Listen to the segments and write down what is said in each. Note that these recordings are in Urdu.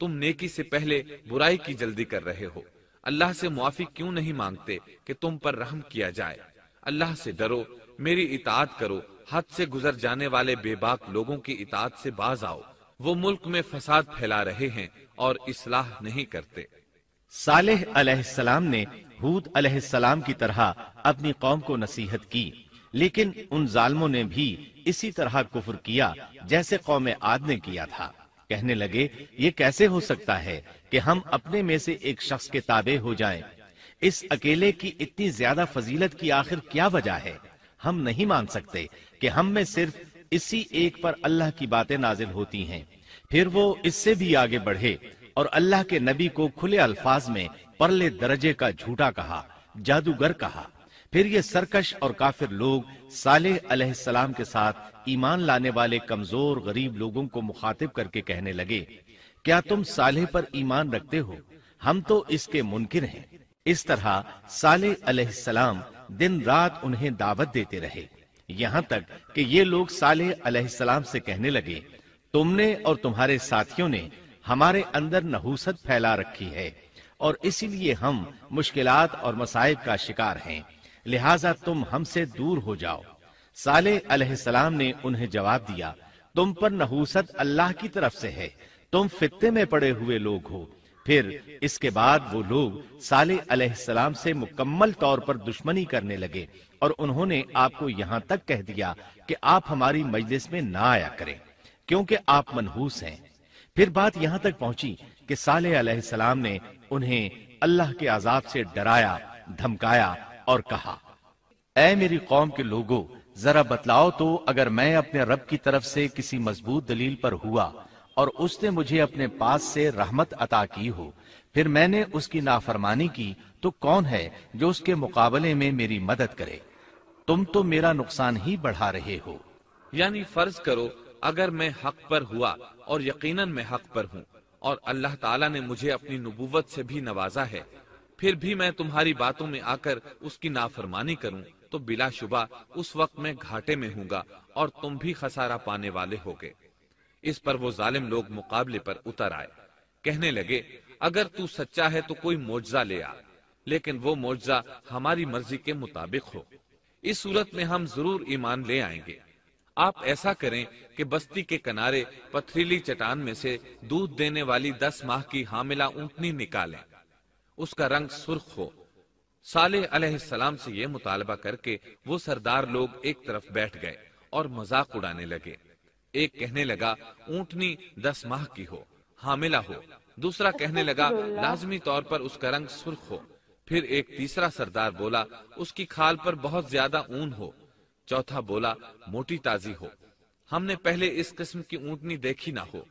تم نیکی سے پہلے برائی کی جلدی کر رہے ہو۔ اللہ سے معافی کیوں نہیں مانگتے کہ تم پر رحم کیا جائے؟ اللہ سے ڈرو، میری اطاعت کرو، حد سے گزر جانے والے بے باک لوگوں کی اطاعت سے باز آؤ، وہ ملک میں فساد پھیلا رہے ہیں اور اصلاح نہیں کرتے۔ صالح علیہ السلام نے ہود علیہ السلام کی طرح اپنی قوم کو نصیحت کی، لیکن ان ظالموں نے بھی اسی طرح کفر کیا جیسے قوم عاد نے کیا تھا۔ کہنے لگے، یہ کیسے ہو سکتا ہے کہ ہم اپنے میں سے ایک شخص کے تابع ہو جائیں؟ اس اکیلے کی اتنی زیادہ فضیلت کی آخر کیا وجہ ہے؟ ہم نہیں مان سکتے کہ ہم میں صرف اسی ایک پر اللہ کی باتیں نازل ہوتی ہیں۔ پھر وہ اس سے بھی آگے بڑھے اور اللہ کے نبی کو کھلے الفاظ میں پرلے درجے کا جھوٹا کہا، جادوگر کہا۔ پھر یہ سرکش اور کافر لوگ صالح علیہ السلام کے ساتھ ایمان لانے والے کمزور غریب لوگوں کو مخاطب کر کے کہنے لگے، کیا تم صالح پر ایمان رکھتے ہو؟ ہم تو اس کے منکر ہیں۔ اس طرح صالح علیہ السلام دن رات انہیں دعوت دیتے رہے، یہاں تک کہ یہ لوگ صالح علیہ السلام سے کہنے لگے، تم نے اور تمہارے ساتھیوں نے ہمارے اندر نحوست پھیلا رکھی ہے اور اسی لیے ہم مشکلات اور مصائب کا شکار ہیں، لہٰذا تم ہم سے دور ہو جاؤ۔ صالح علیہ السلام نے انہیں جواب دیا، تم پر نحوست اللہ کی طرف سے ہے، تم فتنے میں پڑے ہوئے لوگ ہو۔ پھر اس کے بعد وہ لوگ صالح علیہ السلام سے مکمل طور پر دشمنی کرنے لگے اور انہوں نے آپ کو یہاں تک کہہ دیا کہ آپ ہماری مجلس میں نہ آیا کریں کیونکہ آپ منحوس ہیں۔ پھر بات یہاں تک پہنچی کہ صالح علیہ السلام نے انہیں اللہ کے عذاب سے ڈرایا، دھمکایا اور کہا، اے میری قوم کے لوگوں، ذرا بتلاؤ تو اگر میں اپنے رب کی طرف سے کسی مضبوط دلیل پر ہوا اور اس نے مجھے اپنے پاس سے رحمت عطا کی ہو، پھر میں نے اس کی نافرمانی کی، تو کون ہے جو اس کے مقابلے میں میری مدد کرے؟ تم تو میرا نقصان ہی بڑھا رہے ہو۔ یعنی فرض کرو اگر میں حق پر ہوا اور یقیناً میں حق پر ہوں اور اللہ تعالیٰ نے مجھے اپنی نبوت سے بھی نوازا ہے، پھر بھی میں تمہاری باتوں میں آ کر اس کی نافرمانی کروں تو بلا شبہ اس وقت میں گھاٹے میں ہوں گا اور تم بھی خسارہ پانے والے ہوگے۔ اس پر وہ ظالم لوگ مقابلے پر اتر آئے، کہنے لگے، اگر تو سچا ہے تو کوئی معجزہ لے آ، لیکن وہ معجزہ ہماری مرضی کے مطابق ہو، اس صورت میں ہم ضرور ایمان لے آئیں گے۔ آپ ایسا کریں کہ بستی کے کنارے پتھریلی چٹان میں سے دودھ دینے والی 10 ماہ کی حاملہ اونٹنی نکالیں، اس کا رنگ سرخ ہو۔ صالح علیہ السلام سے یہ مطالبہ کر کے وہ سردار لوگ ایک طرف بیٹھ گئے اور مذاق اڑانے لگے۔ ایک کہنے لگا اونٹنی 10 ماہ کی ہو، حاملہ ہو، دوسرا کہنے لگا لازمی طور پر اس کا رنگ سرخ ہو، پھر ایک تیسرا سردار بولا اس کی کھال پر بہت زیادہ اون ہو، چوتھا بولا موٹی تازی ہو، ہم نے پہلے اس قسم کی اونٹنی دیکھی نہ ہو،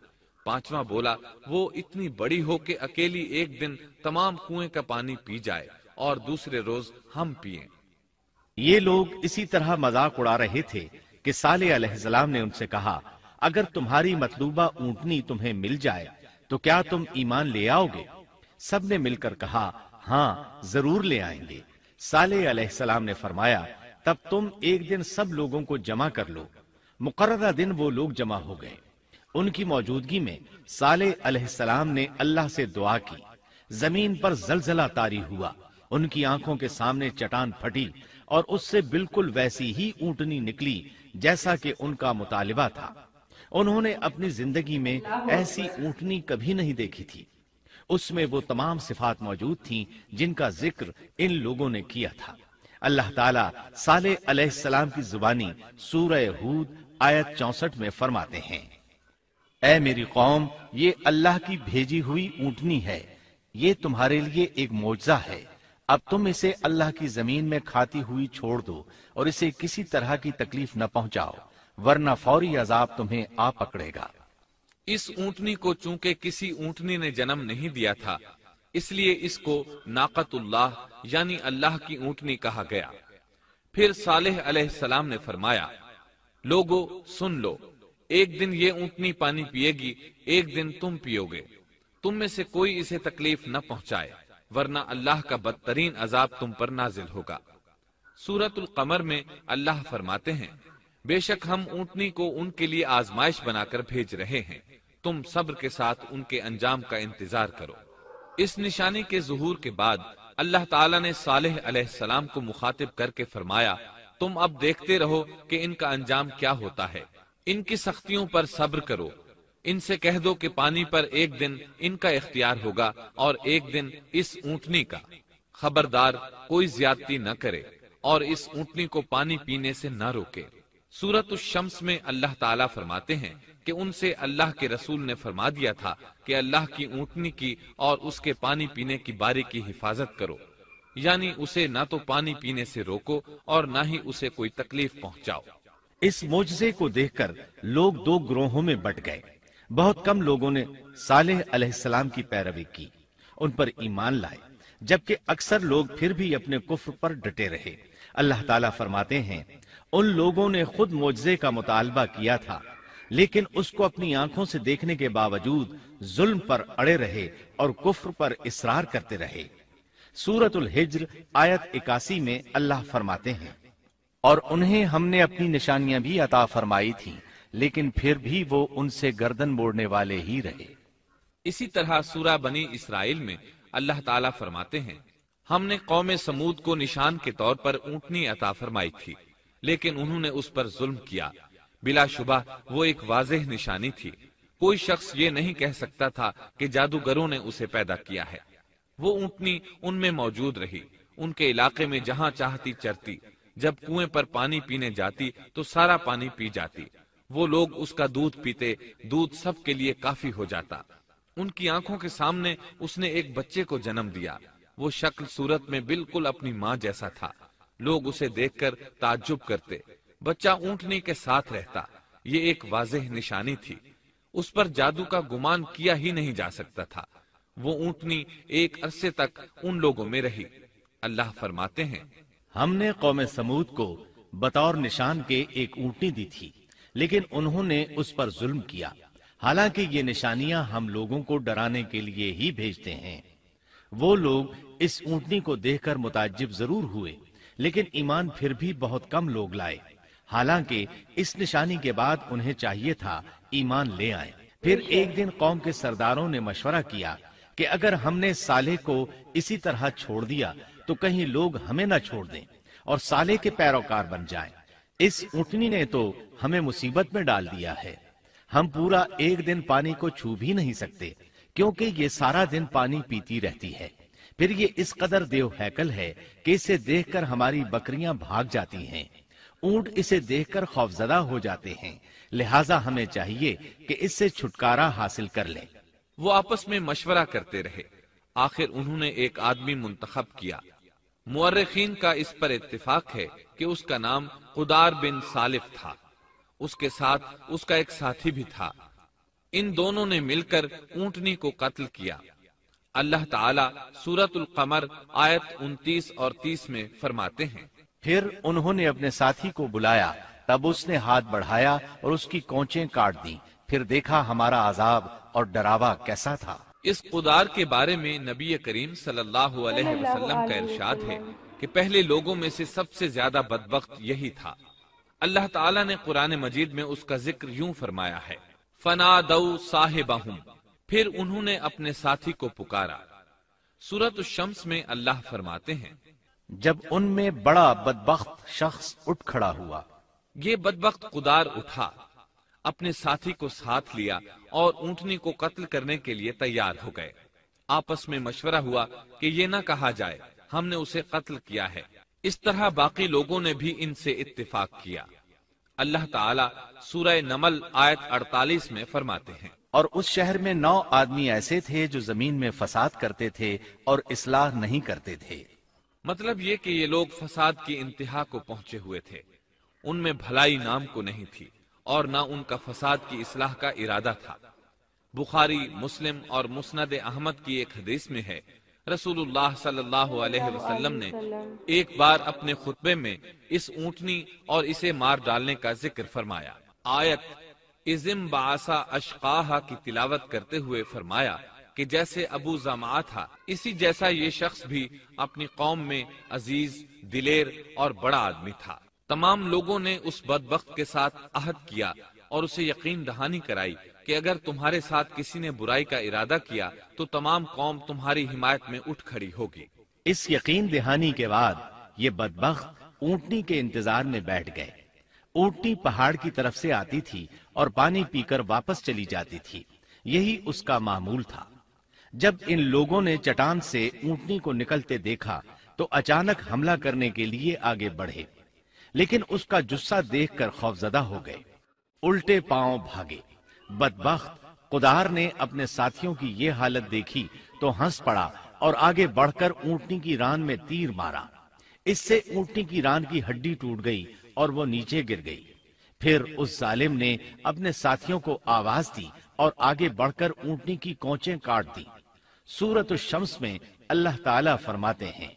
پانچواں بولا وہ اتنی بڑی ہو کہ اکیلی ایک دن تمام کنویں کا پانی پی جائے اور دوسرے روز ہم پئیں۔ یہ لوگ اسی طرح مذاق اڑا رہے تھے کہ صالح علیہ السلام نے ان سے کہا، اگر تمہاری مطلوبہ اونٹنی تمہیں مل جائے تو کیا تم ایمان لے آؤ گے؟ سب نے مل کر کہا، ہاں ضرور لے آئیں گے۔ صالح علیہ السلام نے فرمایا، تب تم ایک دن سب لوگوں کو جمع کر لو۔ مقررہ دن وہ لوگ جمع ہو گئے۔ ان کی موجودگی میں صالح علیہ السلام نے اللہ سے دعا کی، زمین پر زلزلہ طاری ہوا، ان کی آنکھوں کے سامنے چٹان پھٹی اور اس سے بالکل ویسی ہی اونٹنی نکلی جیسا کہ ان کا مطالبہ تھا۔ انہوں نے اپنی زندگی میں ایسی اونٹنی کبھی نہیں دیکھی تھی، اس میں وہ تمام صفات موجود تھیں جن کا ذکر ان لوگوں نے کیا تھا۔ اللہ تعالیٰ صالح علیہ السلام کی زبانی سورہ ہود آیت 64 میں فرماتے ہیں، اے میری قوم، یہ اللہ کی بھیجی ہوئی اونٹنی ہے، یہ تمہارے لیے ایک معجزہ ہے، اب تم اسے اللہ کی زمین میں کھاتی ہوئی چھوڑ دو اور اسے کسی طرح کی تکلیف نہ پہنچاؤ، ورنہ فوری عذاب تمہیں آ پکڑے گا۔ اس اونٹنی کو چونکہ کسی اونٹنی نے جنم نہیں دیا تھا، اس لیے اس کو ناقۃ اللہ یعنی اللہ کی اونٹنی کہا گیا۔ پھر صالح علیہ السلام نے فرمایا، لوگو سن لو، ایک دن یہ اونٹنی پانی پیے گی، ایک دن تم پیو گے، تم میں سے کوئی اسے تکلیف نہ پہنچائے، ورنہ اللہ کا بدترین عذاب تم پر نازل ہوگا۔ سورۃ القمر میں اللہ فرماتے ہیں، بے شک ہم اونٹنی کو ان کے لیے آزمائش بنا کر بھیج رہے ہیں، تم صبر کے ساتھ ان کے انجام کا انتظار کرو۔ اس نشانی کے ظہور کے بعد اللہ تعالیٰ نے صالح علیہ السلام کو مخاطب کر کے فرمایا، تم اب دیکھتے رہو کہ ان کا انجام کیا ہوتا ہے، ان کی سختیوں پر صبر کرو۔ ان سے کہہ دو کہ پانی پر ایک دن ان کا اختیار ہوگا اور ایک دن اس اونٹنی کا، خبردار کوئی زیادتی نہ کرے اور اس اونٹنی کو پانی پینے سے نہ روکے۔ سورۃ الشمس میں اللہ تعالیٰ فرماتے ہیں کہ ان سے اللہ کے رسول نے فرما دیا تھا کہ اللہ کی اونٹنی کی اور اس کے پانی پینے کی باری کی حفاظت کرو، یعنی اسے نہ تو پانی پینے سے روکو اور نہ ہی اسے کوئی تکلیف پہنچاؤ۔ اس معجزے کو دیکھ کر لوگ دو گروہوں میں بٹ گئے۔ بہت کم لوگوں نے صالح علیہ السلام کی پیروی کی، ان پر ایمان لائے، جبکہ اکثر لوگ پھر بھی اپنے کفر پر ڈٹے رہے۔ اللہ تعالیٰ فرماتے ہیں، ان لوگوں نے خود معجزے کا مطالبہ کیا تھا، لیکن اس کو اپنی آنکھوں سے دیکھنے کے باوجود ظلم پر اڑے رہے اور کفر پر اصرار کرتے رہے۔ سورۃ الحجر آیت 81 میں اللہ فرماتے ہیں، اور انہیں ہم نے اپنی نشانیاں بھی عطا فرمائی تھیں، لیکن پھر بھی وہ ان سے گردن موڑنے والے ہی رہے۔ اسی طرح سورہ بنی اسرائیل میں اللہ تعالیٰ فرماتے ہیں، ہم نے قوم سمود کو نشان کے طور پر اونٹنی عطا فرمائی تھی، لیکن انہوں نے اس پر ظلم کیا۔ بلا شبہ وہ ایک واضح نشانی تھی، کوئی شخص یہ نہیں کہہ سکتا تھا کہ جادوگروں نے اسے پیدا کیا ہے۔ وہ اونٹنی ان میں موجود رہی، ان کے علاقے میں جہاں چاہتی چرتی، جب کنویں پر پانی پینے جاتی تو سارا پانی پی جاتی، وہ لوگ اس کا دودھ پیتے، دودھ سب کے لیے کافی ہو جاتا۔ ان کی آنکھوں کے سامنے اس نے ایک بچے کو جنم دیا، وہ شکل صورت میں بالکل اپنی ماں جیسا تھا، لوگ اسے دیکھ کر تعجب کرتے۔ بچہ اونٹنی کے ساتھ رہتا، یہ ایک واضح نشانی تھی، اس پر جادو کا گمان کیا ہی نہیں جا سکتا تھا۔ وہ اونٹنی ایک عرصے تک ان لوگوں میں رہی۔ اللہ فرماتے ہیں، ہم نے قوم سمود کو بطور نشان کے ایک اونٹنی دی تھی، لیکن انہوں نے اس پر ظلم کیا، حالانکہ یہ نشانیاں ہم لوگوں کو ڈرانے کے لیے ہی بھیجتے ہیں۔ وہ لوگ اس اونٹنی کو دیکھ کر متعجب ضرور ہوئے، لیکن ایمان پھر بھی بہت کم لوگ لائے، حالانکہ اس نشانی کے بعد انہیں چاہیے تھا ایمان لے آئیں۔ پھر ایک دن قوم کے سرداروں نے مشورہ کیا کہ اگر ہم نے صالح کو اسی طرح چھوڑ دیا تو کہیں لوگ ہمیں نہ چھوڑ دیں اور صالح کے پیروکار بن جائیں۔ اس اونٹنی نے تو ہمیں مصیبت میں ڈال دیا ہے، ہم پورا ایک دن پانی کو چھو بھی نہیں سکتے، کیونکہ یہ سارا دن پانی پیتی رہتی ہے۔ پھر یہ اس قدر دیو ہیکل ہے کہ اسے دیکھ کر ہماری بکریاں بھاگ جاتی ہیں، اونٹ اسے دیکھ کر خوفزدہ ہو جاتے ہیں، لہٰذا ہمیں چاہیے کہ اس سے چھٹکارا حاصل کر لیں۔ وہ آپس میں مشورہ کرتے رہے، آخر انہوں نے ایک آدمی منتخب کیا۔ مورخین کا اس پر اتفاق ہے کہ اس کا نام قدار بن سالف تھا، اس کے ساتھ اس کا ایک ساتھی بھی تھا۔ ان دونوں نے مل کر اونٹنی کو قتل کیا۔ اللہ تعالیٰ سورۃ القمر آیت 29 اور 30 میں فرماتے ہیں، پھر انہوں نے اپنے ساتھی کو بلایا، تب اس نے ہاتھ بڑھایا اور اس کی کونچیں کاٹ دیں، پھر دیکھا ہمارا عذاب اور ڈراوا کیسا تھا۔ اس قدار کے بارے میں نبی کریم صلی اللہ علیہ وسلم کا ارشاد ہے کہ پہلے لوگوں میں سے سب سے زیادہ بدبخت یہی تھا۔ اللہ تعالیٰ نے قرآن مجید میں اس کا ذکر یوں فرمایا ہے، فَنَادَوْا صَاحِبَهُمْ، پھر انہوں نے اپنے ساتھی کو پکارا۔ سورۃ الشمس میں اللہ فرماتے ہیں، جب ان میں بڑا بدبخت شخص اٹھ کھڑا ہوا، یہ بدبخت قدار اٹھا، اپنے ساتھی کو ساتھ لیا اور اونٹنی کو قتل کرنے کے لیے تیار ہو گئے۔ آپس میں مشورہ ہوا کہ یہ نہ کہا جائے ہم نے اسے قتل کیا ہے۔ اس طرح باقی لوگوں نے بھی ان سے اتفاق کیا۔ اللہ تعالیٰ سورہ نمل آیت 48 میں فرماتے ہیں، اور اس شہر میں 9 آدمی ایسے تھے جو زمین میں فساد کرتے تھے اور اصلاح نہیں کرتے تھے۔ مطلب یہ کہ یہ لوگ فساد کی انتہا کو پہنچے ہوئے تھے، ان میں بھلائی نام کو نہیں تھی اور نہ ان کا فساد کی اصلاح کا ارادہ تھا۔ بخاری، مسلم اور مسند احمد کی ایک حدیث میں ہے، رسول اللہ صلی اللہ علیہ وسلم نے ایک بار اپنے خطبے میں اس اونٹنی اور اسے مار ڈالنے کا ذکر فرمایا۔ آیت اذم بعثا اشقاہا کی تلاوت کرتے ہوئے فرمایا کہ جیسے ابو زمعہ تھا، اسی جیسا یہ شخص بھی اپنی قوم میں عزیز، دلیر اور بڑا آدمی تھا۔ تمام لوگوں نے اس بدبخت کے ساتھ عہد کیا اور اسے یقین دہانی کرائی کہ اگر تمہارے ساتھ کسی نے برائی کا ارادہ کیا تو تمام قوم تمہاری حمایت میں اٹھ کھڑی ہوگی۔ اس یقین دہانی کے بعد یہ بدبخت اونٹنی کے انتظار میں بیٹھ گئے۔ اونٹنی پہاڑ کی طرف سے آتی تھی اور پانی پی کر واپس چلی جاتی تھی، یہی اس کا معمول تھا۔ جب ان لوگوں نے چٹان سے اونٹنی کو نکلتے دیکھا تو اچانک حملہ کرنے کے لیے آگے بڑھے، لیکن اس کا جثہ دیکھ کر خوفزدہ ہو گئے، الٹے پاؤں بھاگے۔ بدبخت قدار نے اپنے ساتھیوں کی یہ حالت دیکھی تو ہنس پڑا اور آگے بڑھ کر اونٹنی کی ران میں تیر مارا۔ اس سے اونٹنی کی ران کی ہڈی ٹوٹ گئی اور وہ نیچے گر گئی۔ پھر اس ظالم نے اپنے ساتھیوں کو آواز دی اور آگے بڑھ کر اونٹنی کی کونچیں کاٹ دی۔ سورۃ الشمس میں اللہ تعالیٰ فرماتے ہیں،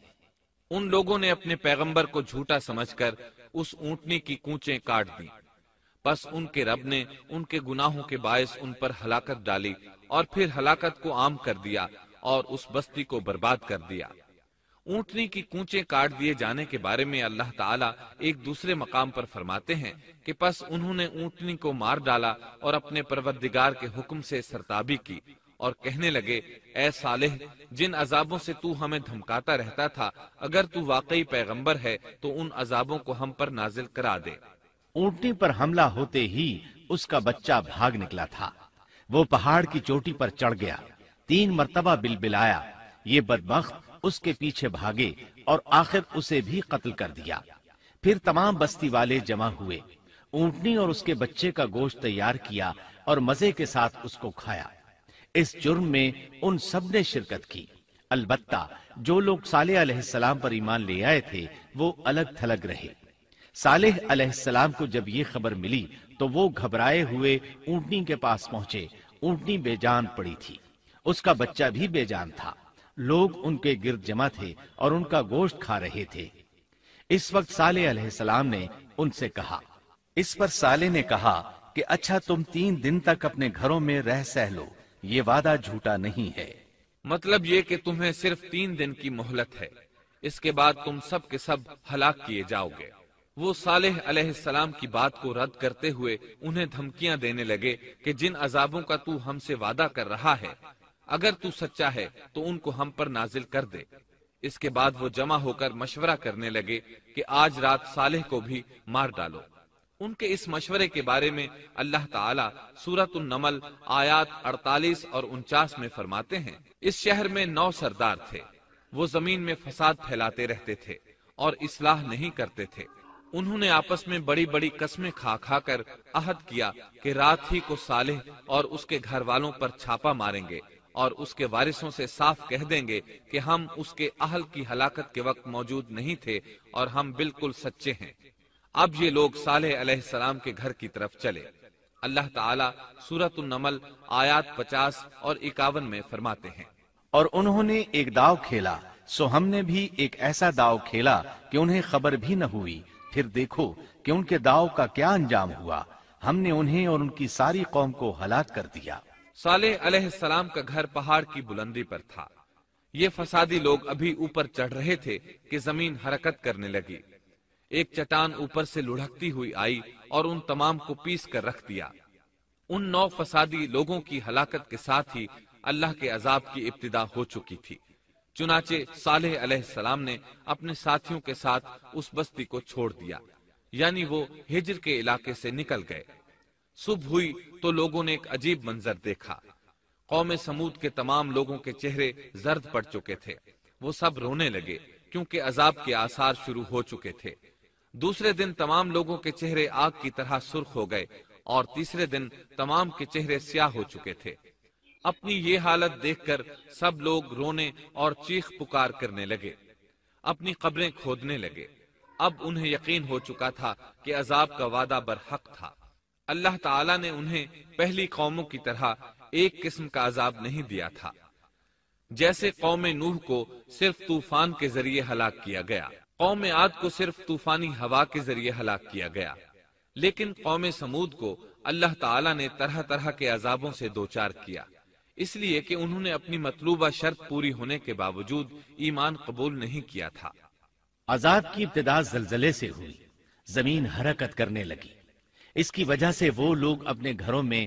ان لوگوں نے اپنے پیغمبر کو جھوٹا سمجھ کر اس اونٹنی کی کونچیں کاٹ دیں، پس ان کے رب نے ان کے گناہوں کے باعث ان پر ہلاکت ڈالی اور پھر ہلاکت کو عام کر دیا اور اس بستی کو برباد کر دیا۔ اونٹنی کی کونچیں کاٹ دیے جانے کے بارے میں اللہ تعالیٰ ایک دوسرے مقام پر فرماتے ہیں کہ پس انہوں نے اونٹنی کو مار ڈالا اور اپنے پروردگار کے حکم سے سرتابی کی اور کہنے لگے، اے صالح، جن عذابوں سے تو ہمیں دھمکاتا رہتا تھا، اگر تو واقعی پیغمبر ہے تو ان عذابوں کو ہم پر نازل کرا دے۔ اونٹنی پر حملہ ہوتے ہی اس کا بچہ بھاگ نکلا تھا۔ وہ پہاڑ کی چوٹی پر چڑھ گیا، 3 مرتبہ بلبلایا۔ یہ بدبخت اس کے پیچھے بھاگے اور آخر اسے بھی قتل کر دیا۔ پھر تمام بستی والے جمع ہوئے، اونٹنی اور اس کے بچے کا گوشت تیار کیا اور مزے کے ساتھ اس کو کھایا۔ اس جرم میں ان سب نے شرکت کی، البتہ جو لوگ صالح علیہ السلام پر ایمان لے آئے تھے وہ الگ تھلگ رہے۔ صالح علیہ السلام کو جب یہ خبر ملی تو وہ گھبرائے ہوئے اونٹنی کے پاس پہنچے۔ اونٹنی بے جان پڑی تھی، اس کا بچہ بھی بے جان تھا۔ لوگ ان کے گرد جمع تھے اور ان کا گوشت کھا رہے تھے۔ اس وقت صالح علیہ السلام نے ان سے کہا، اس پر صالح نے کہا کہ اچھا تم 3 دن تک اپنے گھروں میں رہ سہ لو، یہ وعدہ جھوٹا نہیں ہے۔ مطلب یہ کہ تمہیں صرف 3 دن کی مہلت ہے، اس کے بعد تم سب کے سب ہلاک کیے جاؤ گے۔ وہ صالح علیہ السلام کی بات کو رد کرتے ہوئے انہیں دھمکیاں دینے لگے کہ جن عذابوں کا تو ہم سے وعدہ کر رہا ہے، اگر تو سچا ہے تو ان کو ہم پر نازل کر دے۔ اس کے بعد وہ جمع ہو کر مشورہ کرنے لگے کہ آج رات صالح کو بھی مار ڈالو۔ ان کے اس مشورے کے بارے میں اللہ تعالیٰ سورۃ النمل آیات 48 اور 49 میں فرماتے ہیں، اس شہر میں 9 سردار تھے، وہ زمین میں فساد پھیلاتے رہتے تھے اور اصلاح نہیں کرتے تھے۔ انہوں نے آپس میں بڑی بڑی قسمیں کھا کھا کر عہد کیا کہ رات ہی کو صالح اور اس کے گھر والوں پر چھاپا ماریں گے اور اس کے وارثوں سے صاف کہہ دیں گے کہ ہم اس کے اہل کی ہلاکت کے وقت موجود نہیں تھے اور ہم بالکل سچے ہیں۔ اب یہ لوگ صالح علیہ السلام کے گھر کی طرف چلے۔ اللہ تعالیٰ سورۃ النمل آیات 50 اور 51 میں فرماتے ہیں، اور انہوں نے ایک داؤ کھیلا، سو ہم نے بھی ایک ایسا داؤ کھیلا کہ انہیں خبر بھی نہ ہوئی۔ پھر دیکھو کہ ان کے داؤ کا کیا انجام ہوا، ہم نے انہیں اور ان کی ساری قوم کو ہلاک کر دیا۔ صالح علیہ السلام کا گھر پہاڑ کی بلندی پر تھا۔ یہ فسادی لوگ ابھی اوپر چڑھ رہے تھے کہ زمین حرکت کرنے لگی۔ ایک چٹان اوپر سے لڑھکتی ہوئی آئی اور ان تمام کو پیس کر رکھ دیا۔ ان 9 فسادی لوگوں کی ہلاکت کے ساتھ ہی اللہ کے عذاب کی ابتدا ہو چکی تھی۔ چنانچہ صالح علیہ السلام نے اپنے ساتھیوں کے ساتھ اس بستی کو چھوڑ دیا، یعنی وہ ہجر کے علاقے سے نکل گئے۔ صبح ہوئی تو لوگوں نے ایک عجیب منظر دیکھا۔ قوم سمود کے تمام لوگوں کے چہرے زرد پڑ چکے تھے، وہ سب رونے لگے کیونکہ عذاب کے آثار شروع ہو چکے تھے۔ دوسرے دن تمام لوگوں کے چہرے آگ کی طرح سرخ ہو گئے اور تیسرے دن تمام کے چہرے سیاہ ہو چکے تھے۔ اپنی یہ حالت دیکھ کر سب لوگ رونے اور چیخ پکار کرنے لگے، اپنی قبریں کھودنے لگے۔ اب انہیں یقین ہو چکا تھا کہ عذاب کا وعدہ برحق تھا۔ اللہ تعالیٰ نے انہیں پہلی قوموں کی طرح ایک قسم کا عذاب نہیں دیا تھا، جیسے قوم نوح کو صرف طوفان کے ذریعے ہلاک کیا گیا، قوم عاد کو صرف طوفانی ہوا کے ذریعے ہلاک کیا گیا، لیکن قوم سمود کو اللہ تعالیٰ نے طرح طرح کے عذابوں سے دوچار کیا، اس لیے کہ انہوں نے اپنی مطلوبہ شرط پوری ہونے کے باوجود ایمان قبول نہیں کیا تھا۔ عذاب کی ابتدا زلزلے سے ہوئی، زمین حرکت کرنے لگی۔ اس کی وجہ سے وہ لوگ اپنے گھروں میں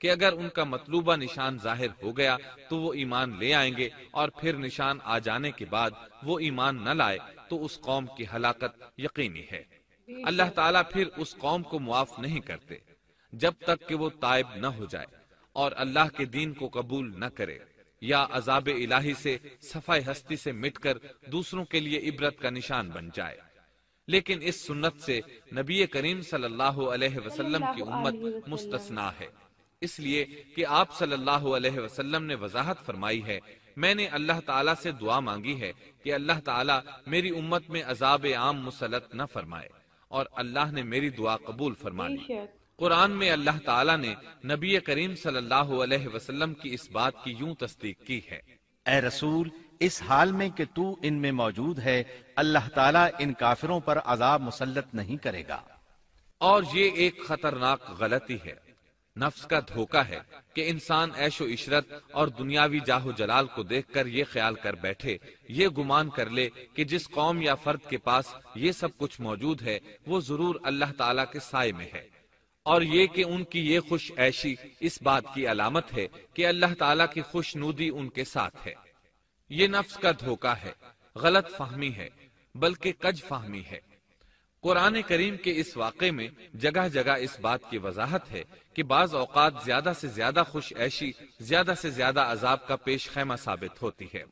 کہ اگر ان کا مطلوبہ نشان ظاہر ہو گیا تو وہ ایمان لے آئیں گے، اور پھر نشان آ جانے کے بعد وہ ایمان نہ لائے تو اس قوم کی ہلاکت یقینی ہے۔ اللہ تعالیٰ پھر اس قوم کو معاف نہیں کرتے جب تک کہ وہ تائب نہ ہو جائے اور اللہ کے دین کو قبول نہ کرے، یا عذاب الہی سے صفائے ہستی سے مٹ کر دوسروں کے لیے عبرت کا نشان بن جائے۔ لیکن اس سنت سے نبی کریم صلی اللہ علیہ وسلم کی امت مستثنا ہے، اس لیے کہ آپ صلی اللہ علیہ وسلم نے وضاحت فرمائی ہے، میں نے اللہ تعالیٰ سے دعا مانگی ہے کہ اللہ تعالیٰ میری امت میں عذاب عام مسلط نہ فرمائے، اور اللہ نے میری دعا قبول فرما لی۔ قرآن میں اللہ تعالیٰ نے نبی کریم صلی اللہ علیہ وسلم کی اس بات کی یوں تصدیق کی ہے، اے رسول، اس حال میں کہ تو ان میں موجود ہے، اللہ تعالیٰ ان کافروں پر عذاب مسلط نہیں کرے گا۔ اور یہ ایک خطرناک غلطی ہے، نفس کا دھوکہ ہے کہ انسان عیش و عشرت اور دنیاوی جاہ و جلال کو دیکھ کر یہ خیال کر بیٹھے، یہ گمان کر لے کہ جس قوم یا فرد کے پاس یہ سب کچھ موجود ہے وہ ضرور اللہ تعالیٰ کے سائے میں ہے، اور یہ کہ ان کی یہ خوش عیشی اس بات کی علامت ہے کہ اللہ تعالیٰ کی خوشنودی ان کے ساتھ ہے۔ یہ نفس کا دھوکہ ہے، غلط فہمی ہے، بلکہ کج فہمی ہے۔ قرآن کریم کے اس واقعے میں جگہ جگہ اس بات کی وضاحت ہے کہ بعض اوقات زیادہ سے زیادہ خوش عیشی زیادہ سے زیادہ عذاب کا پیش خیمہ ثابت ہوتی ہے،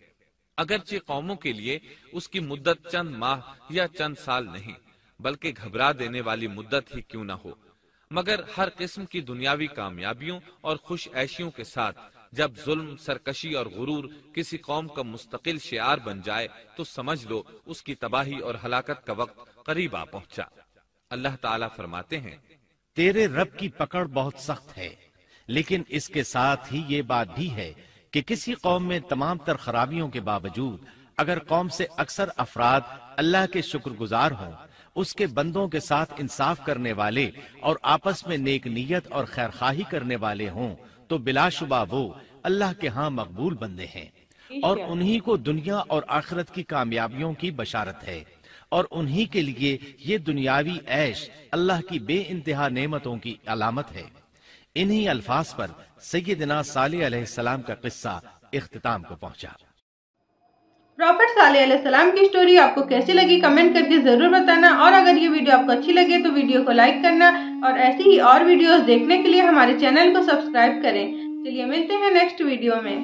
اگرچہ قوموں کے لیے اس کی مدت چند ماہ یا چند سال نہیں بلکہ گھبرا دینے والی مدت ہی کیوں نہ ہو، مگر ہر قسم کی دنیاوی کامیابیوں اور خوش عیشیوں کے ساتھ جب ظلم، سرکشی اور غرور کسی قوم کا مستقل شعار بن جائے تو سمجھ لو اس کی تباہی اور ہلاکت کا وقت قریب آ پہنچا۔ اللہ تعالیٰ فرماتے ہیں، تیرے رب کی پکڑ بہت سخت ہے، لیکن اس کے ساتھ ہی یہ بات بھی ہے کہ کسی قوم میں تمام تر خرابیوں کے باوجود اگر قوم سے اکثر افراد اللہ کے شکر گزار ہوں، اس کے بندوں کے ساتھ انصاف کرنے والے اور آپس میں نیک نیت اور خیرخواہی کرنے والے ہوں، تو بلا شبہ وہ اللہ کے ہاں مقبول بندے ہیں، اور انہی کو دنیا اور آخرت کی کامیابیوں کی بشارت ہے، اور انہی کے لیے یہ دنیاوی عیش اللہ کی بے انتہا نعمتوں کی علامت ہے۔ انہی الفاظ پر سیدنا صالح علیہ السلام کا قصہ اختتام کو پہنچا۔ پروفٹ صالح علیہ السلام کی سٹوری آپ کو کیسی لگی کمنٹ کر کے ضرور بتانا، اور اگر یہ ویڈیو آپ کو اچھی لگے تو ویڈیو کو لائک کرنا، اور ایسی ہی اور ویڈیوز دیکھنے کے لیے ہمارے چینل کو سبسکرائب کریں۔ چلیے ملتے ہیں نیکسٹ ویڈیو میں۔